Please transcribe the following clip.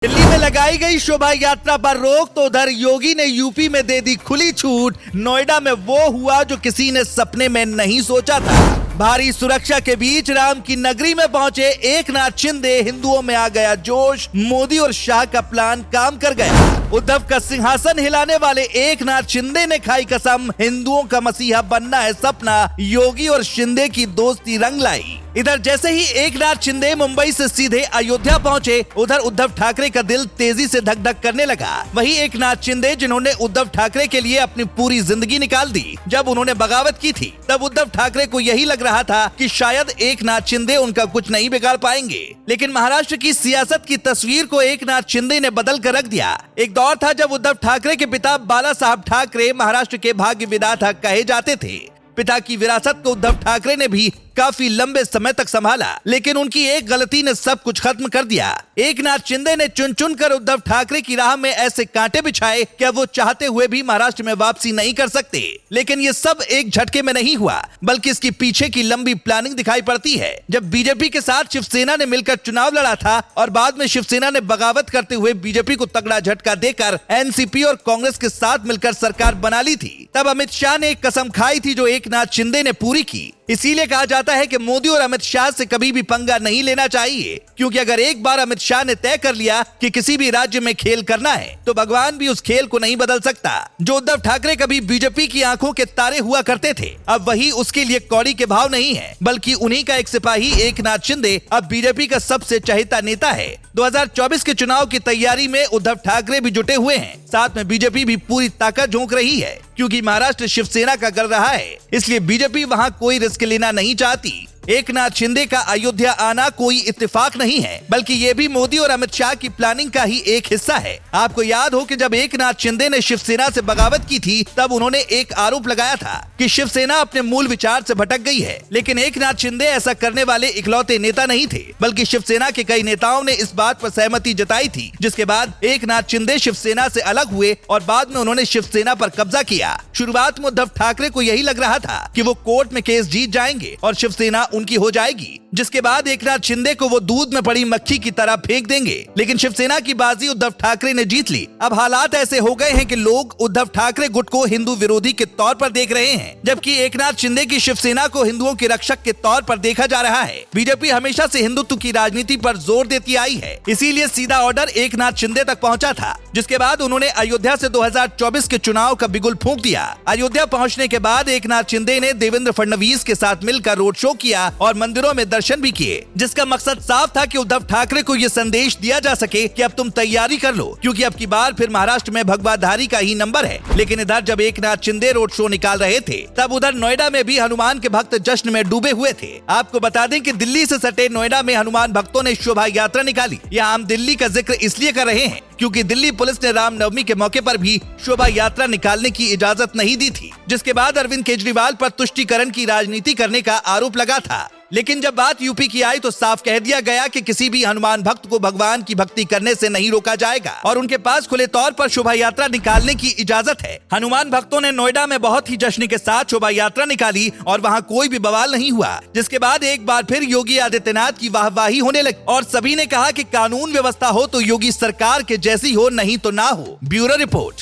दिल्ली में लगाई गई शोभा यात्रा पर रोक तो उधर योगी ने यूपी में दे दी खुली छूट। नोएडा में वो हुआ जो किसी ने सपने में नहीं सोचा था। भारी सुरक्षा के बीच राम की नगरी में पहुंचे एकनाथ शिंदे, हिंदुओं में आ गया जोश। मोदी और शाह का प्लान काम कर गया। उद्धव का सिंहासन हिलाने वाले एकनाथ शिंदे ने खाई कसम, हिंदुओं का मसीहा बनना है सपना। योगी और शिंदे की दोस्ती रंग लाई। इधर जैसे ही एकनाथ शिंदे मुंबई से सीधे अयोध्या पहुंचे, उधर उद्धव ठाकरे का दिल तेजी से धक धक करने लगा। वहीं एकनाथ शिंदे, जिन्होंने उद्धव ठाकरे के लिए अपनी पूरी जिंदगी निकाल दी, जब उन्होंने बगावत की थी तब उद्धव ठाकरे को यही लग रहा था कि शायद एकनाथ शिंदे उनका कुछ नहीं बिगाड़ पाएंगे। लेकिन महाराष्ट्र की सियासत की तस्वीर को एकनाथ शिंदे ने बदल कर रख दिया। एक दौर था जब उद्धव ठाकरे के पिता बाला साहब ठाकरे महाराष्ट्र के भाग्य विधाता कहे जाते थे। पिता की विरासत को उद्धव ठाकरे ने भी काफी लंबे समय तक संभाला, लेकिन उनकी एक गलती ने सब कुछ खत्म कर दिया। एकनाथ शिंदे ने चुन चुन कर उद्धव ठाकरे की राह में ऐसे कांटे बिछाए कि अब वो चाहते हुए भी महाराष्ट्र में वापसी नहीं कर सकते। लेकिन ये सब एक झटके में नहीं हुआ, बल्कि इसकी पीछे की लंबी प्लानिंग दिखाई पड़ती है। जब बीजेपी के साथ शिवसेना ने मिलकर चुनाव लड़ा था और बाद में शिवसेना ने बगावत करते हुए बीजेपी को तगड़ा झटका देकर एनसीपी और कांग्रेस के साथ मिलकर सरकार बना ली थी, तब अमित शाह ने एक कसम खाई थी जो एकनाथ शिंदे ने पूरी की। इसीलिए कहा जाता है कि मोदी और अमित शाह से कभी भी पंगा नहीं लेना चाहिए, क्योंकि अगर एक बार अमित शाह ने तय कर लिया कि किसी भी राज्य में खेल करना है तो भगवान भी उस खेल को नहीं बदल सकता। जो उद्धव ठाकरे कभी बीजेपी की आंखों के तारे हुआ करते थे, अब वही उसके लिए कौड़ी के भाव नहीं है, बल्कि उन्हीं का एक सिपाही एकनाथ शिंदे अब बीजेपी का सबसे चहेता नेता है। 2024 के चुनाव की तैयारी में उद्धव ठाकरे भी जुटे हुए हैं, साथ में बीजेपी भी पूरी ताकत झोंक रही है, क्योंकि महाराष्ट्र शिवसेना का गढ़ रहा है। इसलिए बीजेपी वहां कोई रिस्क लेना नहीं चाहती। एकनाथ शिंदे का अयोध्या आना कोई इत्तेफाक नहीं है, बल्कि ये भी मोदी और अमित शाह की प्लानिंग का ही एक हिस्सा है। आपको याद हो कि जब एकनाथ शिंदे ने शिवसेना से बगावत की थी, तब उन्होंने एक आरोप लगाया था कि शिवसेना अपने मूल विचार से भटक गई है। लेकिन एकनाथ शिंदे ऐसा करने वाले इकलौते नेता नहीं थे, बल्कि शिवसेना के कई नेताओं ने इस बात पर सहमति जताई थी, जिसके बाद एकनाथ शिंदे शिवसेना से अलग हुए और बाद में उन्होंने शिवसेना पर कब्जा किया। शुरुआत में उद्धव ठाकरे को यही लग रहा था कि वो कोर्ट में केस जीत जाएंगे और शिवसेना उनकी हो जाएगी, जिसके बाद एकनाथ शिंदे को वो दूध में पड़ी मक्खी की तरह फेंक देंगे। लेकिन शिवसेना की बाजी उद्धव ठाकरे ने जीत ली। अब हालात ऐसे हो गए हैं कि लोग उद्धव ठाकरे गुट को हिंदू विरोधी के तौर पर देख रहे हैं, जबकि एकनाथ शिंदे की शिवसेना को हिंदुओं के रक्षक के तौर पर देखा जा रहा है। बीजेपी हमेशा से हिंदुत्व की राजनीति पर जोर देती आई है, इसीलिए सीधा ऑर्डर एकनाथ शिंदे तक पहुंचा था, जिसके बाद उन्होंने अयोध्या से 2024 के चुनाव का बिगुल फूंक दिया। अयोध्या पहुंचने के बाद एकनाथ शिंदे ने देवेंद्र फडणवीस के साथ मिलकर रोड शो किया और मंदिरों में दर्शन भी किए, जिसका मकसद साफ था कि उद्धव ठाकरे को ये संदेश दिया जा सके कि अब तुम तैयारी कर लो, क्योंकि अब की बार फिर महाराष्ट्र में भगवाधारी का ही नंबर है। लेकिन इधर जब एकनाथ शिंदे रोड शो निकाल रहे थे, तब उधर नोएडा में भी हनुमान के भक्त जश्न में डूबे हुए थे। आपको बता दें कि दिल्ली से सटे नोएडा में हनुमान भक्तों ने शोभा यात्रा निकाली। यहाँ हम दिल्ली का जिक्र इसलिए कर रहे हैं क्योंकि दिल्ली पुलिस ने रामनवमी के मौके पर भी शोभा यात्रा निकालने की इजाजत नहीं दी थी, जिसके बाद अरविंद केजरीवाल पर तुष्टीकरण की राजनीति करने का आरोप लगा था। लेकिन जब बात यूपी की आई तो साफ कह दिया गया कि किसी भी हनुमान भक्त को भगवान की भक्ति करने से नहीं रोका जाएगा और उनके पास खुले तौर पर शोभा यात्रा निकालने की इजाजत है। हनुमान भक्तों ने नोएडा में बहुत ही जश्न के साथ शोभा यात्रा निकाली और वहां कोई भी बवाल नहीं हुआ, जिसके बाद एक बार फिर योगी आदित्यनाथ की वाहवाही होने लगी और सभी ने कहा कि कानून व्यवस्था हो तो योगी सरकार के जैसी हो, नहीं तो ना हो। Bureau report.